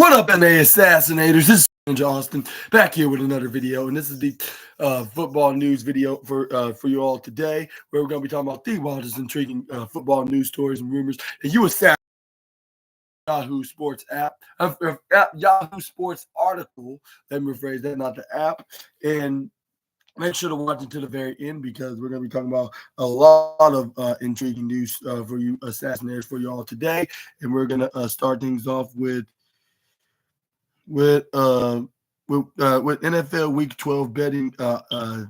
What up, NA Assassinators? This is Austin back here with another video, and this is the football news video for you all today, where we're going to be talking about the wildest, intriguing football news stories and rumors that you assassinate. Yahoo Sports Yahoo Sports article. Let me rephrase that, not the app. And make sure to watch it to the very end because we're going to be talking about a lot of intriguing news for you assassinators for you all today. And we're going to start things off with NFL Week 12 betting. I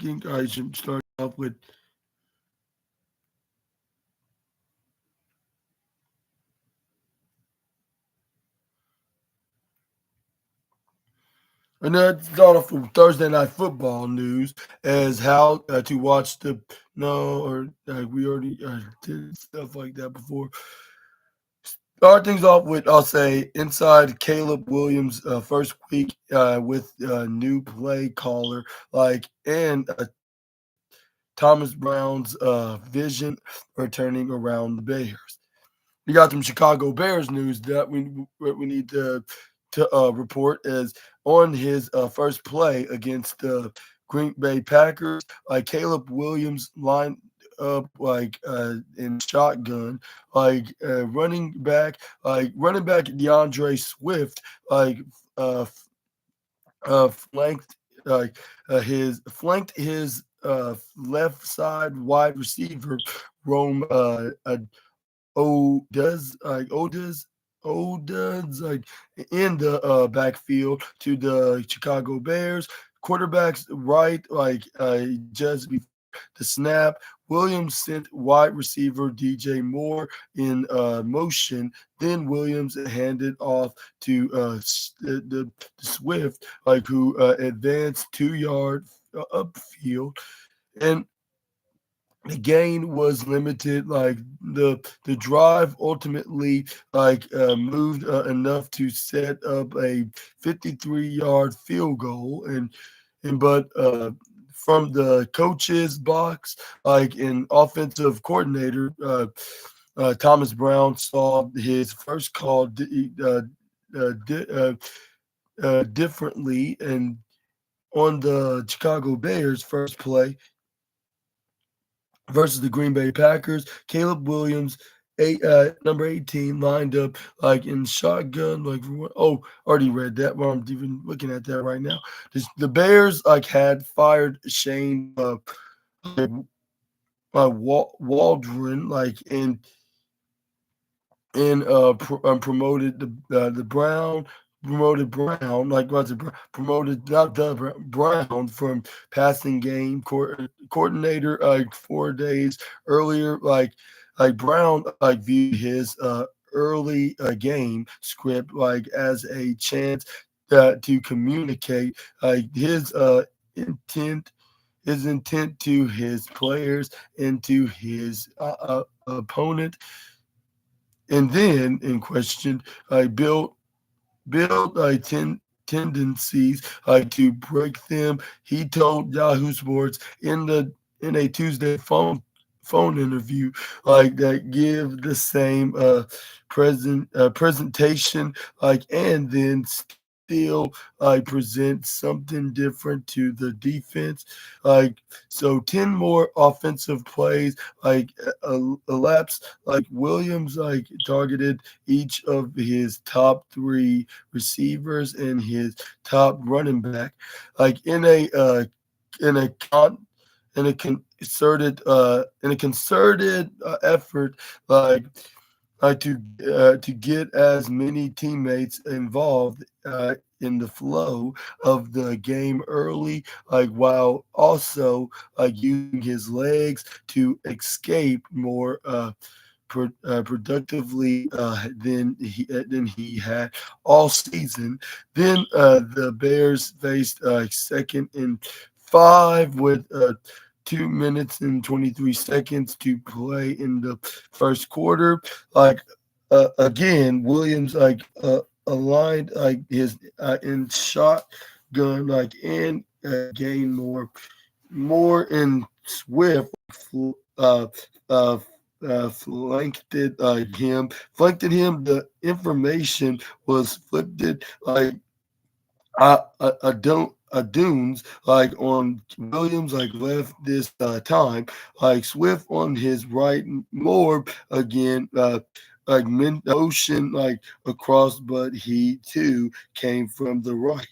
think I should start off with. And let's start off with Thursday Night Football news as how to watch the we already did stuff like that before. Start things off with, I'll say, inside Caleb Williams' first week with a new play caller, and Thomas Brown's vision returning around the Bears. We got some Chicago Bears news that we need to report is on his first play against the Green Bay Packers. Caleb Williams lined up in shotgun, running back DeAndre Swift, flanked his left side wide receiver Rome Oduz in the backfield to the Chicago Bears. Quarterbacks right, just before the snap, Williams sent wide receiver DJ Moore in motion. Then Williams handed off to the Swift, who advanced 2 yards upfield, and the gain was limited. The drive ultimately moved enough to set up a 53-yard field goal, but from the coach's box, an offensive coordinator, Thomas Brown saw his first call differently, and on the Chicago Bears' first play versus the Green Bay Packers, Caleb Williams, number 18, lined up in shotgun. Already read that. Well, I'm even looking at that right now. The Bears had fired Shane Waldron, promoted the Brown. Promoted Brown, Brown from passing game coordinator 4 days earlier. Brown viewed his early game script as a chance to communicate his intent to his players and to his opponent, and then in question build tendencies to break them. He told Yahoo Sports in a Tuesday phone interview that give the same presentation and then still present something different to the defense. So 10 more offensive plays elapsed. Williams targeted each of his top 3 receivers and his top running back in a concerted effort to get as many teammates involved in the flow of the game early, while also using his legs to escape more productively than he had all season. Then the Bears faced 2nd and 5 with 2 minutes and 23 seconds to play in the first quarter. Again, Williams aligned his in shotgun and gained more in Swift flanked him. The information was flipped like a dunes like on Williams like left this time like Swift on his right more again like motion like across, but he too came from the right.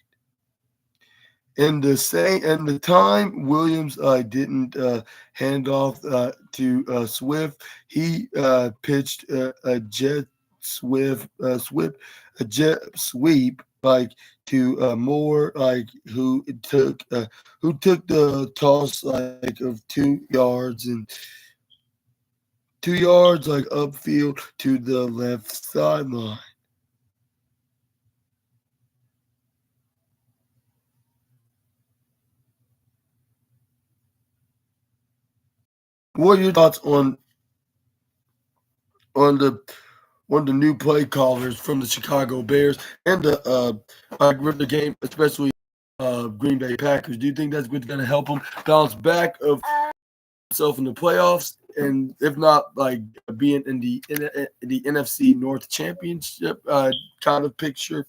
In the time Williams didn't hand off to Swift, he pitched a swift a jet sweep like to Moore, like who took the toss like of 2 yards and 2 yards like upfield to the left sideline. What are your thoughts on the one of the new play callers from the Chicago Bears and the game, especially Green Bay Packers? Do you think that's going to help them bounce back of himself in the playoffs, and if not, like being in the NFC North Championship kind of picture,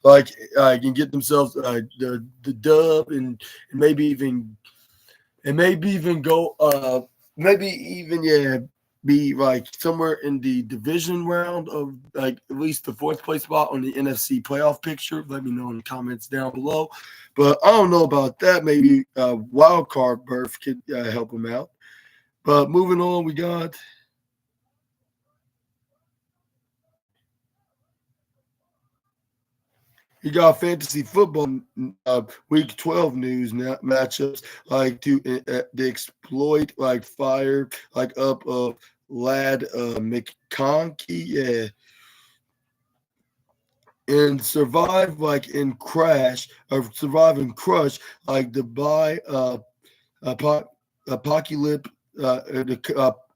like can get themselves the dub and maybe even go maybe even be like somewhere in the division round of like at least the fourth place spot on the NFC playoff picture. Let me know in the comments down below. But I don't know about that. Maybe wild card berth could help them out. But moving on, you got fantasy football week 12 news matchups like to exploit like fire like up Lad McConkey, and survive like in crash or survive and crush like the buy apo- apocalypse the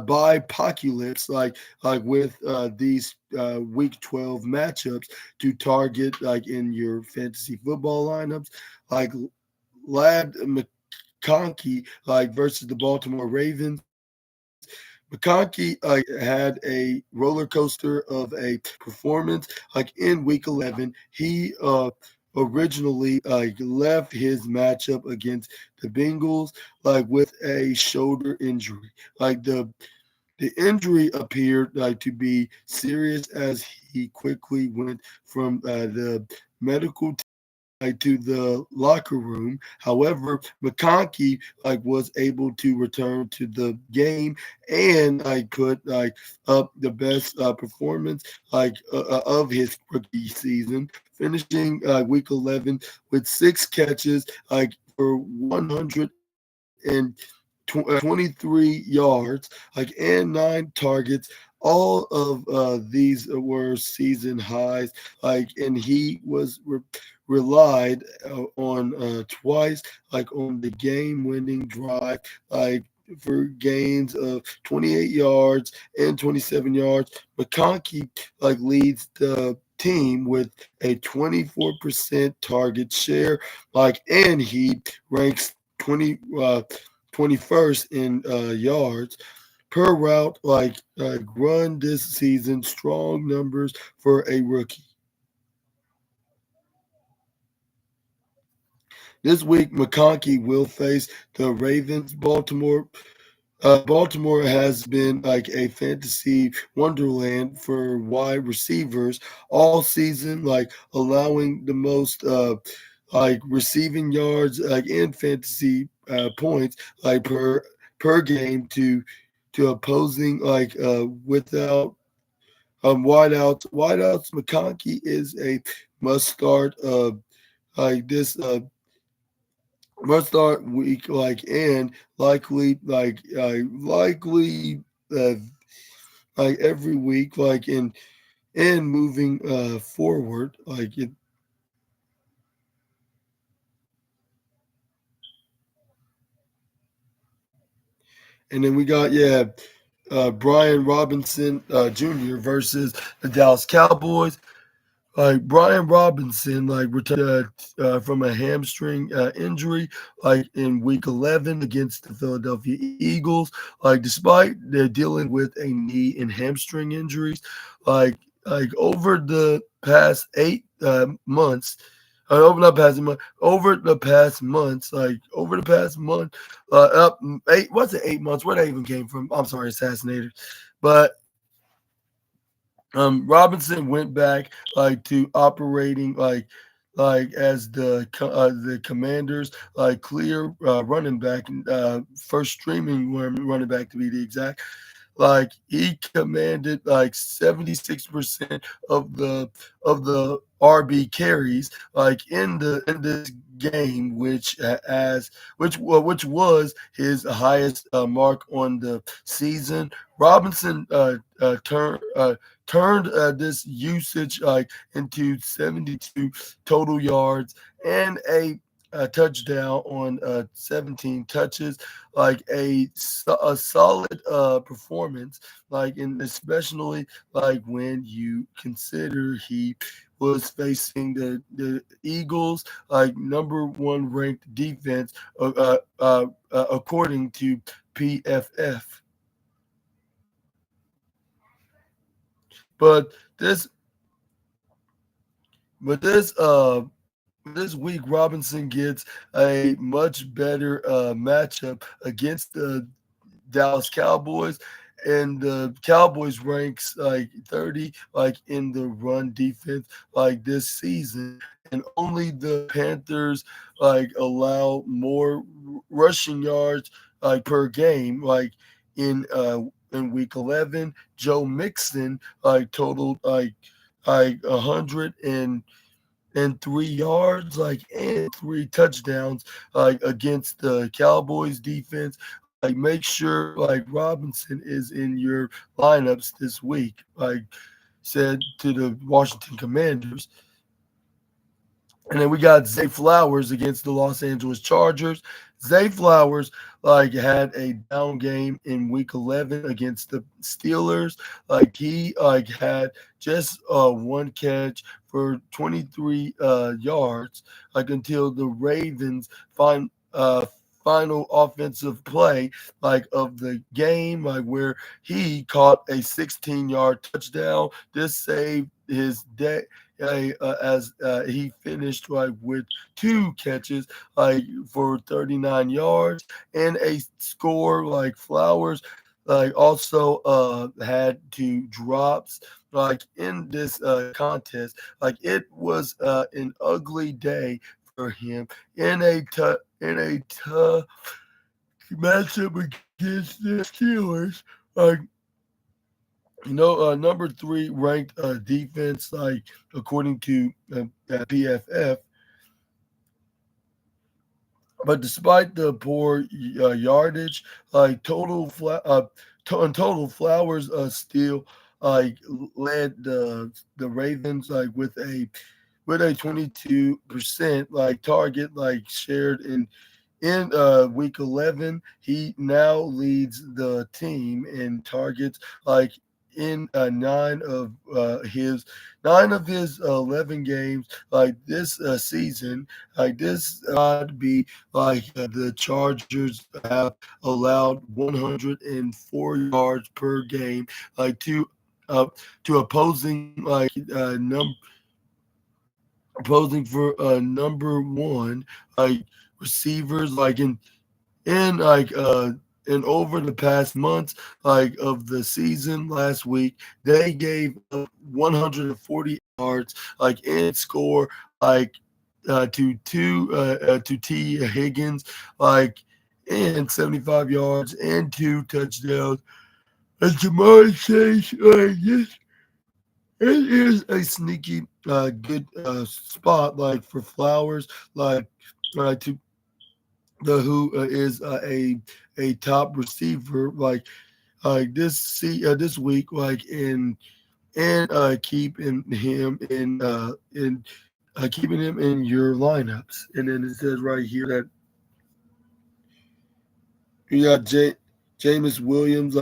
buy apocalypse like with these week 12 matchups to target like in your fantasy football lineups like Lad McConkey like versus the Baltimore Ravens. McConkey had a roller coaster of a performance. Like in Week 11, he originally left his matchup against the Bengals like with a shoulder injury. Like the injury appeared like to be serious as he quickly went from the medical to the locker room. However, McConkey was able to return to the game and put up the best performance of his rookie season, finishing week 11 with 6 catches for 123 yards and 9 targets. All of these were season highs and he was relied on twice on the game winning drive for gains of 28 yards and 27 yards. McConkey leads the team with a 24% target share and he ranks 21st in yards per route run this season. Strong numbers for a rookie. This week, McConkey will face the Ravens. Baltimore has been a fantasy wonderland for wide receivers all season, allowing the most receiving yards and fantasy points per game to opposing without wideouts. McConkey is a must start this must start week and likely uh, every week and moving forward and then we got Brian Robinson Jr. versus the Dallas Cowboys. like Brian Robinson, like returned from a hamstring injury, like in Week 11 against the Philadelphia Eagles. Like despite they're dealing with a knee and hamstring injuries, like over the past 8 months. Over the past month, over the past month, up 8. What's it? 8 months? Where that even came from? I'm sorry, Assassinators, but Robinson went back to operating as the Commanders clear running back, first streaming running back to be the exact. Like he commanded like 76% of the RB carries in this game, which was his highest mark on the season. Robinson turned this usage into 72 total yards and a touchdown on 17 touches, like a solid performance, and especially when you consider he was facing the Eagles, number one ranked defense, according to PFF. But this, but this week, Robinson gets a much better matchup against the Dallas Cowboys, and the Cowboys ranks 30 in the run defense this season, and only the Panthers allow more rushing yards per game. In week 11, Joe Mixon totaled 103 yards, and 3 touchdowns, against the Cowboys defense. Make sure Robinson is in your lineups this week. Said to the Washington Commanders. And then we got Zay Flowers against the Los Angeles Chargers. Zay Flowers had a down game in Week 11 against the Steelers. He had just one catch for 23 yards, until the Ravens final offensive play of the game, where he caught a 16-yard touchdown. This saved his day, as he finished with 2 catches for 39 yards and a score. Flowers also had 2 drops in this contest. It was an ugly day for him in a tough matchup against the Steelers. Number 3 ranked defense, according to PFF. But despite the poor yardage, in total, Flowers still led the Ravens with a 22% target shared in week 11. He now leads the team in targets in nine of his 11 games this season. This would be the Chargers have allowed 104 yards per game to opposing for number one receivers in over the past months of the season. Last week they gave up 140 yards and score to T Higgins and 75 yards and 2 touchdowns. And Jamar Chase, it is a sneaky good spot for Flowers to the who is a top receiver this week and keeping him in your lineups. And then it says right here that you got Jameis Williams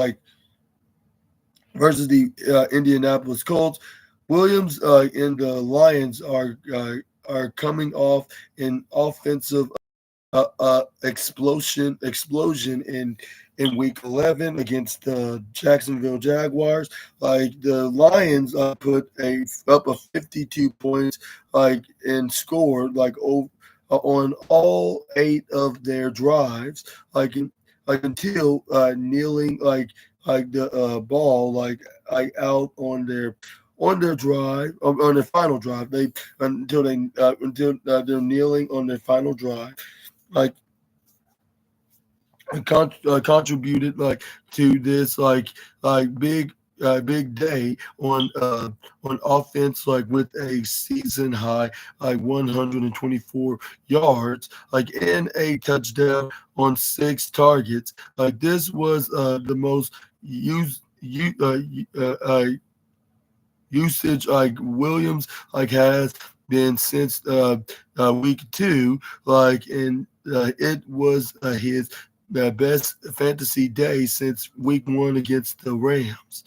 versus the Indianapolis Colts. Williams and the Lions are coming off an offensive explosion in week 11 against the Jacksonville Jaguars. Like the Lions put a up a 52 points like and scored like on all 8 of their drives like until kneeling like the ball like out on their drive on their final drive they until they're kneeling on their final drive like contributed like to this big day on offense like with a season high like 124 yards like and a touchdown on 6 targets like this was the most used usage like Williams like has been since week 2 like and it was his best fantasy day since week 1 against the Rams.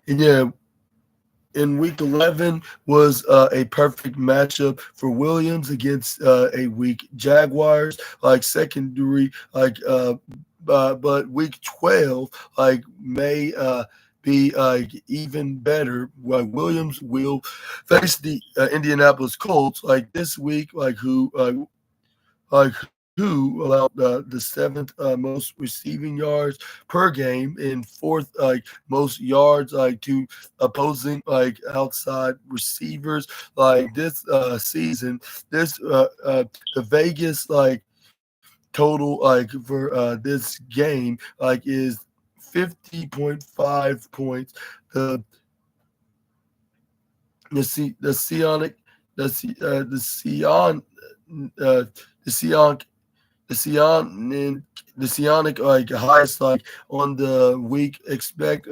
And yeah, in week 11 was a perfect matchup for Williams against a weak Jaguars like secondary but week 12 like may be even better. Like Williams will face the Indianapolis Colts like this week, who allowed the seventh most receiving yards per game and fourth most yards to opposing outside receivers like this season. This the Vegas total for this game is 50.5 points. The the Sionic the Sion the Sion the Sion the Sionic highest on the week expect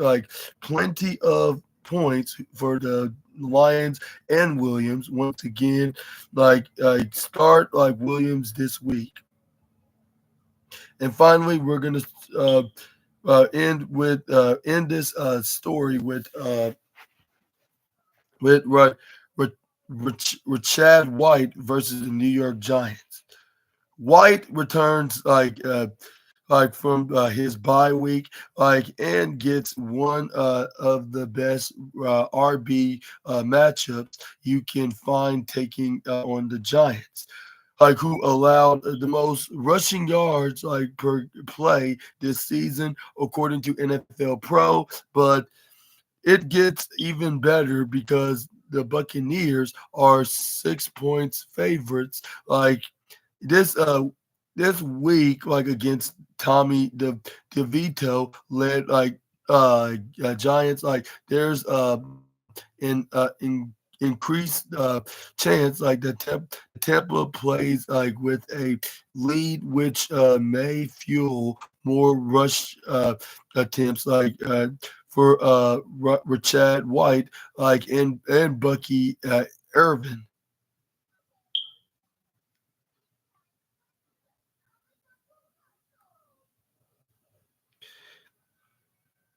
plenty of points for the Lions and Williams once again start Williams this week. And finally we're gonna uh, end this story with Chad White versus the New York Giants. White returns from his bye week and gets one of the best RB matchups you can find taking on the Giants. Who allowed the most rushing yards per play this season according to NFL Pro, but it gets even better because the Buccaneers are 6 points favorites. Like this this week, against Tommy DeVito led Giants, there's increased chance the Tampa plays with a lead, which may fuel more rush attempts for Rashad White and Bucky Irvin.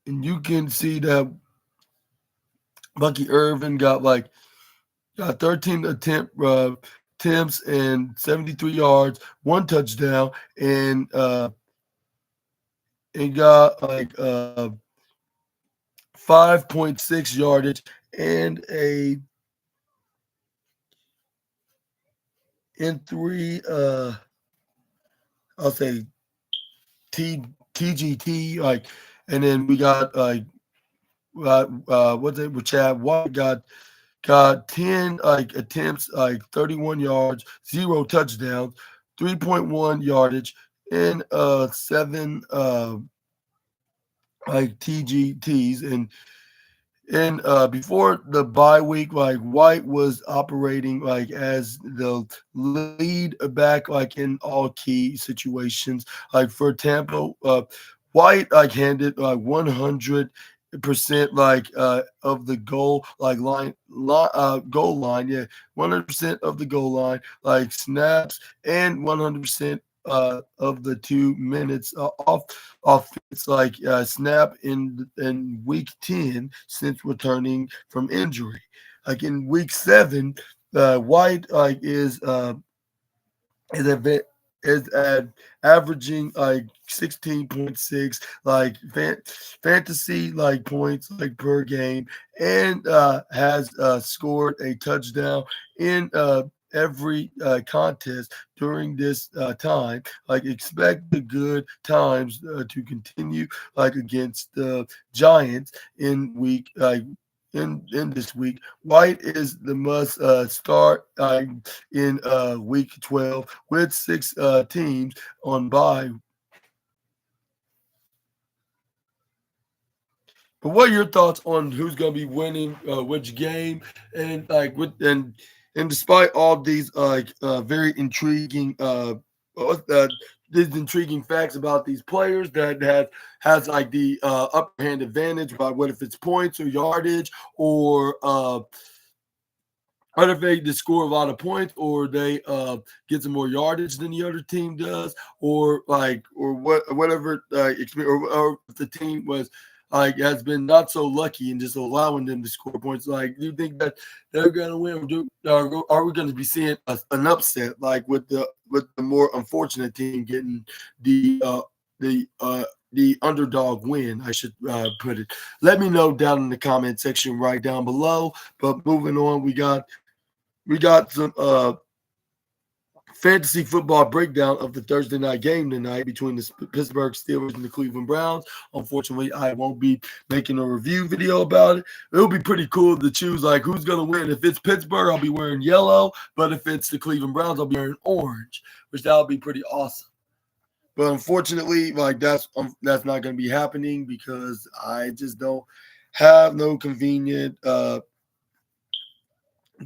And you can see that Bucky Irvin got 13 attempts and 73 yards, 1 touchdown, and got 5.6 yardage and a in three I'll say T TGT and then we got what's it with Chad White got 10 attempts 31 yards, 0 touchdowns, 3.1 yardage, and 7 TGTs. And before the bye week, White was operating as the lead back in all key situations. For Tampa, White handed 100% of the goal line, yeah, 100% of the goal line snaps and 100% of the 2 minutes off offense snap in week 10 since returning from injury. Like in week 7, White is a is at averaging 16.6 fantasy points per game, and has scored a touchdown in every contest during this time. Expect the good times to continue against the Giants in week in this week. White is the must start in week 12 with 6 teams on bye. But what are your thoughts on who's going to be winning which game, and despite all these very intriguing these intriguing facts about these players that has the upper hand advantage by what if it's points or yardage or what if they just score a lot of points, or they get some more yardage than the other team does, or whatever experience, or if the team was has been not so lucky and just allowing them to score points. Do you think that they're going to win, or are we going to be seeing an upset with the more unfortunate team getting the underdog win? I should put it. Let me know down in the comment section right down below. But moving on, we got some fantasy football breakdown of the Thursday night game tonight between the Pittsburgh Steelers and the Cleveland Browns. Unfortunately, I won't be making a review video about it. It'll be pretty cool to choose who's going to win. If it's Pittsburgh, I'll be wearing yellow, but if it's the Cleveland Browns, I'll be wearing orange, which that'll be pretty awesome. But unfortunately, that's not going to be happening because I just don't have no convenient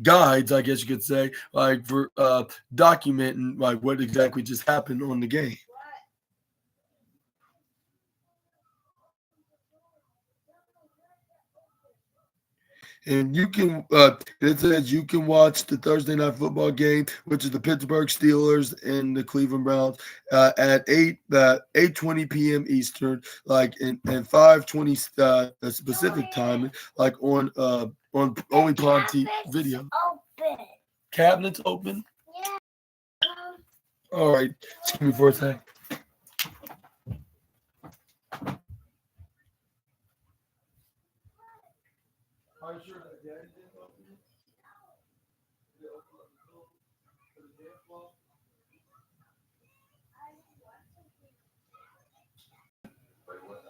guides, I guess you could say, for documenting what exactly just happened on the game. And you can, it says you can watch the Thursday night football game, which is the Pittsburgh Steelers and the Cleveland Browns, at 8:20 p.m. Eastern, in 5:20 Pacific time, on Only Prime Video. Open. Cabinets open. Yeah. All right. Excuse me for a second. Are you sure that Daddy didn't open it? Did it open up the door for the dance floor? Wait, what?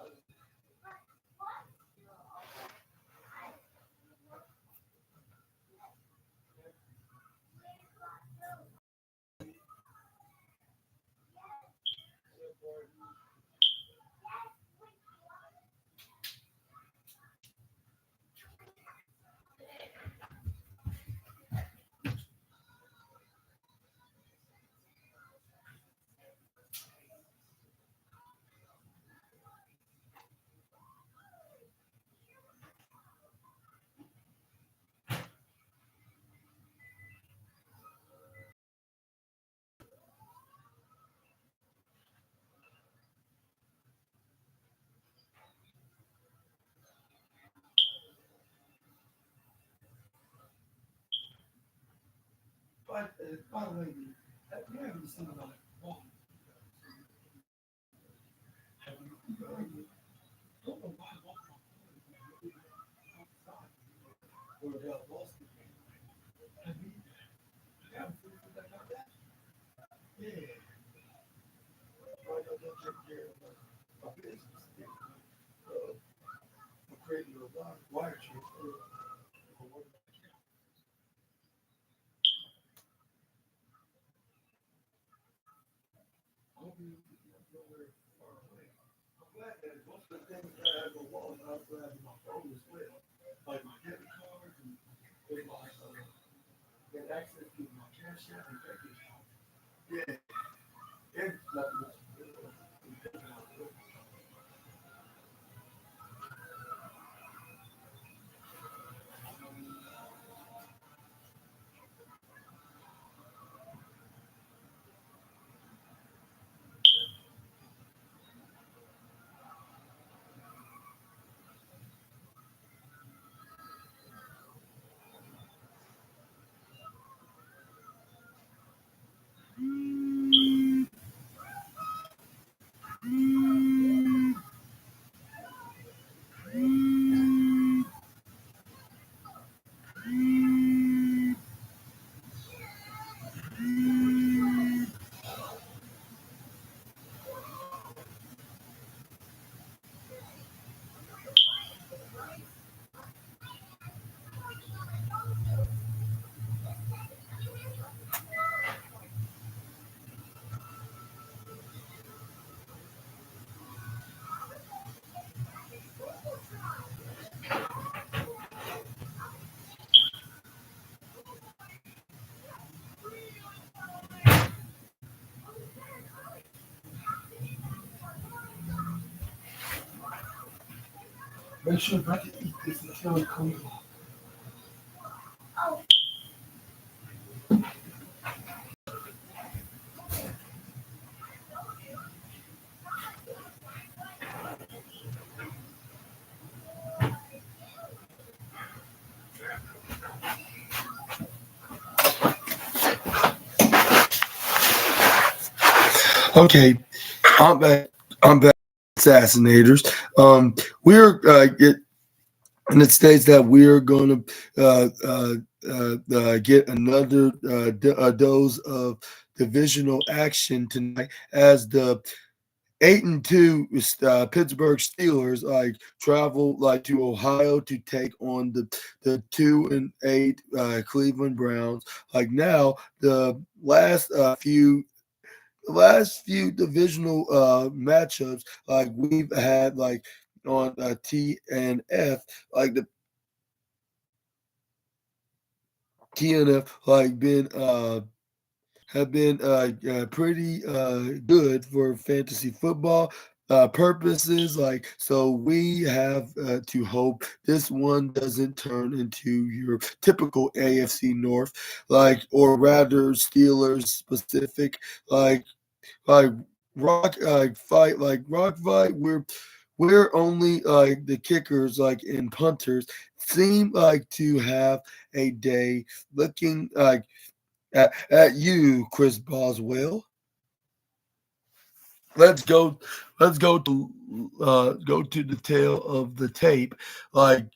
By the way, you haven't seen have you don't know why or they lost the game. Have you haven't seen that like that? Yeah. I got to take care of my business. I'm creating a wire transfer. I'll be nowhere far away. I'm glad that most of the things that I have on the wall, I also have in my phone as well. Like my debit cards and my get access to my cash app and bank account. Yeah. And nothing else. Make sure not to eat this until it comes. Okay, I'm back. I'm back. Assassinators. We're and it states that we're going to get another dose of divisional action tonight as the 8-2 Pittsburgh Steelers travel to Ohio to take on the 2-8 Cleveland Browns. Now the last few divisional matchups we've had on T and F, the TNF been have been pretty good for fantasy football purposes. So we have to hope this one doesn't turn into your typical AFC North, or rather Steelers specific, like like rock fight. We're only the kickers and punters seem to have a day looking at you, Chris Boswell. Let's go. Let's go to the tail of the tape. Like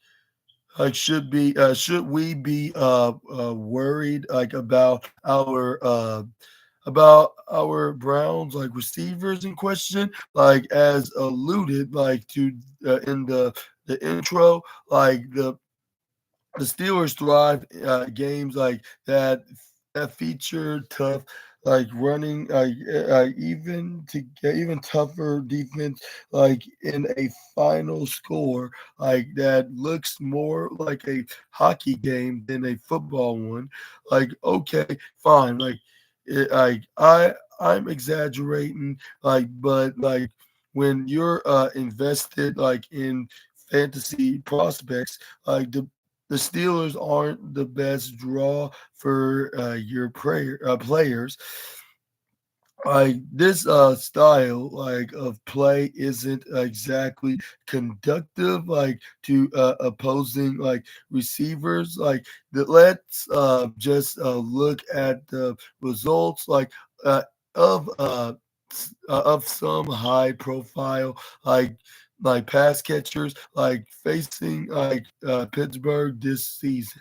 should we be worried about our Browns receivers in question, as alluded to in the intro, the Steelers thrive games that feature tough running, even tougher defense, in a final score that looks more like a hockey game than a football one. Okay, fine, I'm exaggerating, but when you're invested in fantasy prospects, the Steelers aren't the best draw for your players. This style of play isn't exactly conductive to opposing receivers. Let's just look at the results uh, of of some high profile pass catchers facing Pittsburgh this season.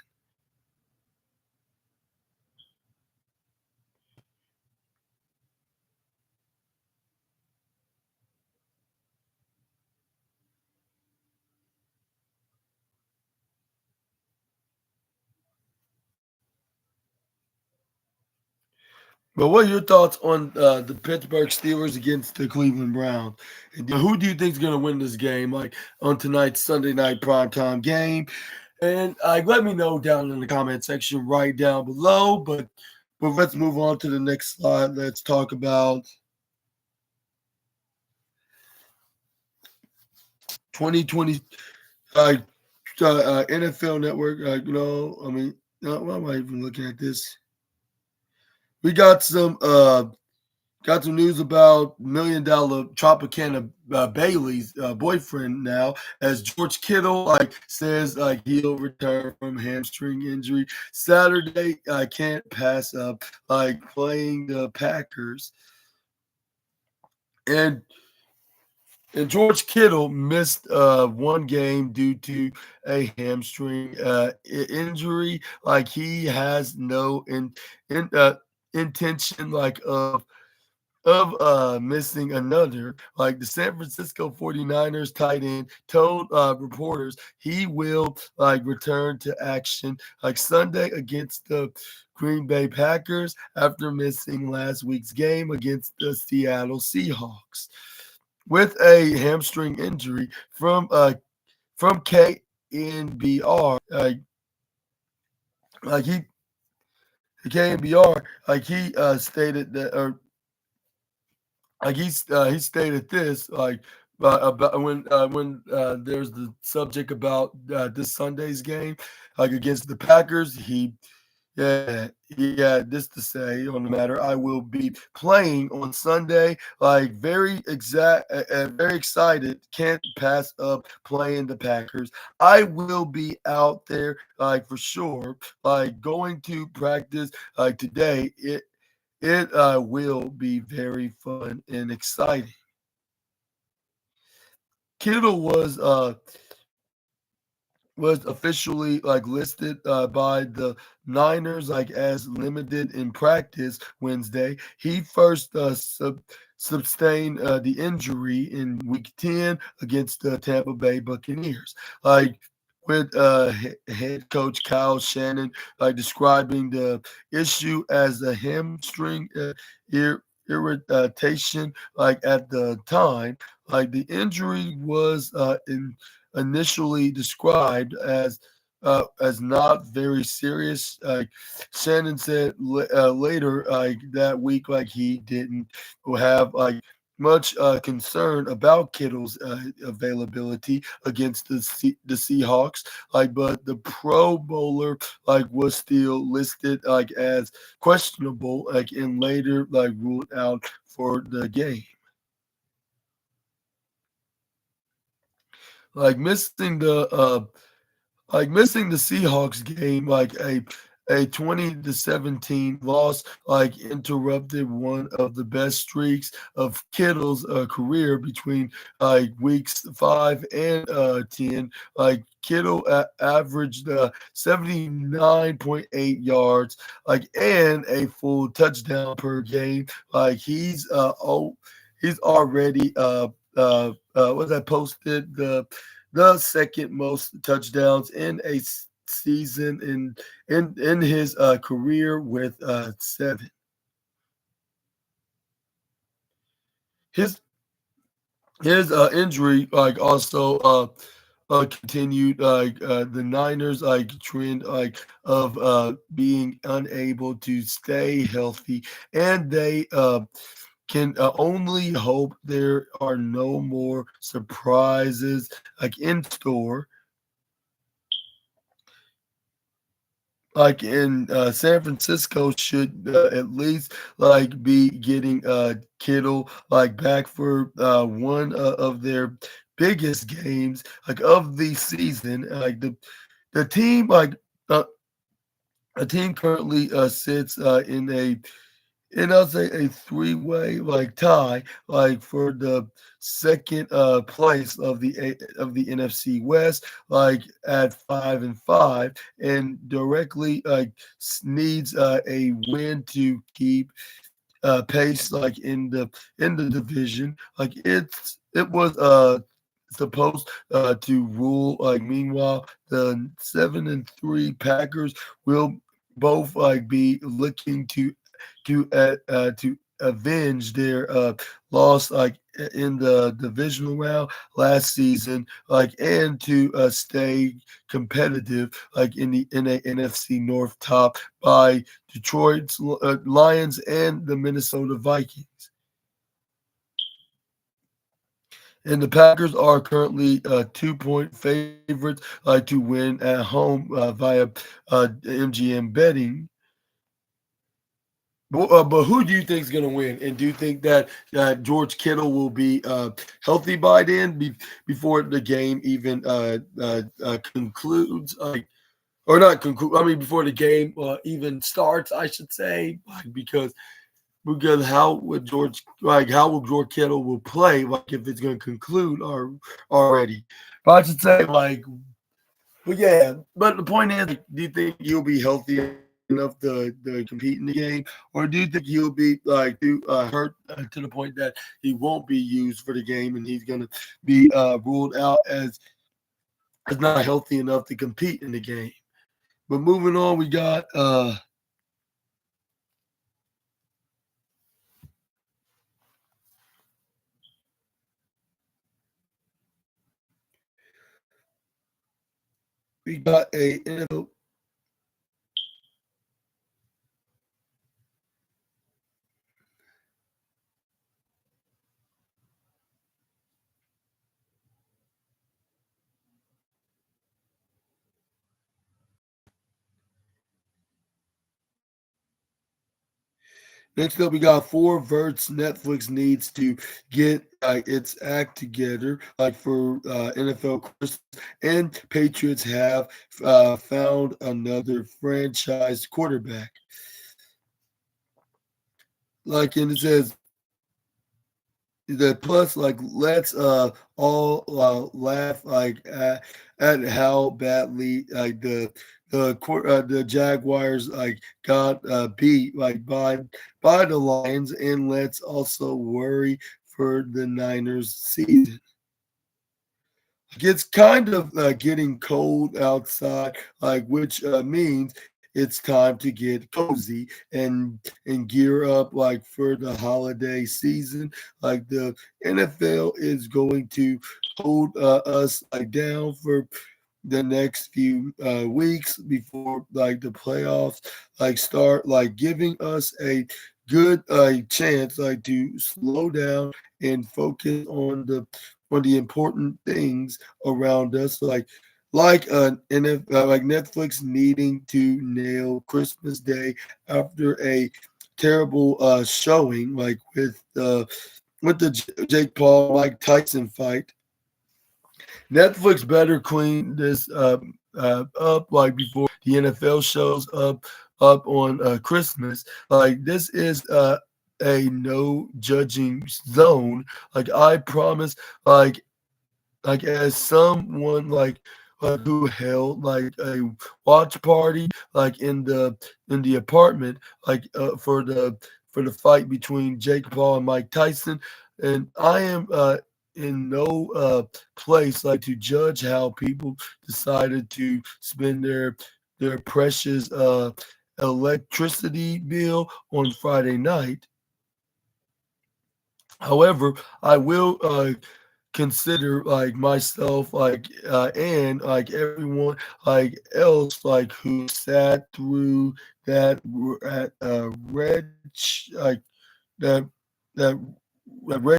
But what are your thoughts on the Pittsburgh Steelers against the Cleveland Browns? And who do you think is going to win this game, on tonight's Sunday night primetime game? And let me know down in the comment section right down below. But let's move on to the next slide. Let's talk about 2020 NFL Network. I mean, why am I even looking at this? We got some news about $1 million Tropicana Bailey's boyfriend now, as George Kittle says he'll return from hamstring injury Saturday. I can't pass up playing the Packers, and George Kittle missed one game due to a hamstring injury. He has no intention of missing another. The San Francisco 49ers tight end told reporters he will return to action Sunday against the Green Bay Packers after missing last week's game against the Seattle Seahawks with a hamstring injury from KNBR. Like he KNBR, he stated that, or he stated this about when there's the subject about this Sunday's game, like against the Packers. He had this to say on the matter. I will be playing on Sunday. Like very excited. Can't pass up playing the Packers. I will be out there like for sure. Like going to practice like today. It will be very fun and exciting. Kittle was officially like listed by the Niners like as limited in practice Wednesday. He first sustained the injury in Week 10 against the Tampa Bay Buccaneers. Like with head coach Kyle Shannon describing the issue as a hamstring irritation like at the time. Like the injury was initially described as not very serious. Shannon said later that week, like he didn't have much concern about Kittle's availability against the Seahawks. But the Pro Bowler was still listed as questionable, and later ruled out for the game. Like missing the Seahawks game, a 20-17 loss, interrupted one of the best streaks of Kittle's career between weeks 5 and 10. Kittle averaged 79.8 yards, and a full touchdown per game. He's already was that posted the second most touchdowns in a season in his career with seven. His his injury also continued the Niners trend of being unable to stay healthy, and they can only hope there are no more surprises in store. In San Francisco should at least be getting Kittle back for one of their biggest games of the season. The team uh, a team currently sits in a and I'll say a three-way tie for the second place of the NFC West at 5-5, and directly needs a win to keep pace in the division. It was supposed to rule. Meanwhile, the 7-3 Packers will both be looking to avenge their loss in the divisional round last season, and to stay competitive in a NFC North top by Detroit's Lions and the Minnesota Vikings. And the Packers are currently 2-point favorites to win at home via MGM betting. But who do you think is going to win? And do you think that George Kittle will be healthy by then, before the game even concludes? Or not conclude? I mean, before the game even starts, I should say, because how will George Kittle will play if it's going to conclude or already? But I should say but yeah, but the point is, do you think he'll be healthy enough to compete in the game, or do you think he'll be too hurt to the point that he won't be used for the game and he's going to be ruled out as not healthy enough to compete in the game? But moving on, we got a NFL. Next up, we got four verts Netflix needs to get its act together, like for NFL Christmas, and Patriots have found another franchise quarterback. Like, and it says the plus, like, let's all laugh at how badly the Jaguars got beat by the Lions, and let's also worry for the Niners season. It's kind of getting cold outside, which means it's time to get cozy and gear up for the holiday season. The NFL is going to hold us down for the next few weeks before the playoffs start, giving us a good chance to slow down and focus on the important things around us, like Netflix needing to nail Christmas Day after a terrible showing, with the Jake Paul Mike Tyson fight. Netflix better clean this up before the NFL shows up on Christmas. This is a no judging zone. I promise. As someone who held a watch party in the apartment for the fight between Jake Paul and Mike Tyson, and I am in no place to judge how people decided to spend their precious electricity bill on Friday night. However, I will consider myself and everyone else who sat through that at red that that that red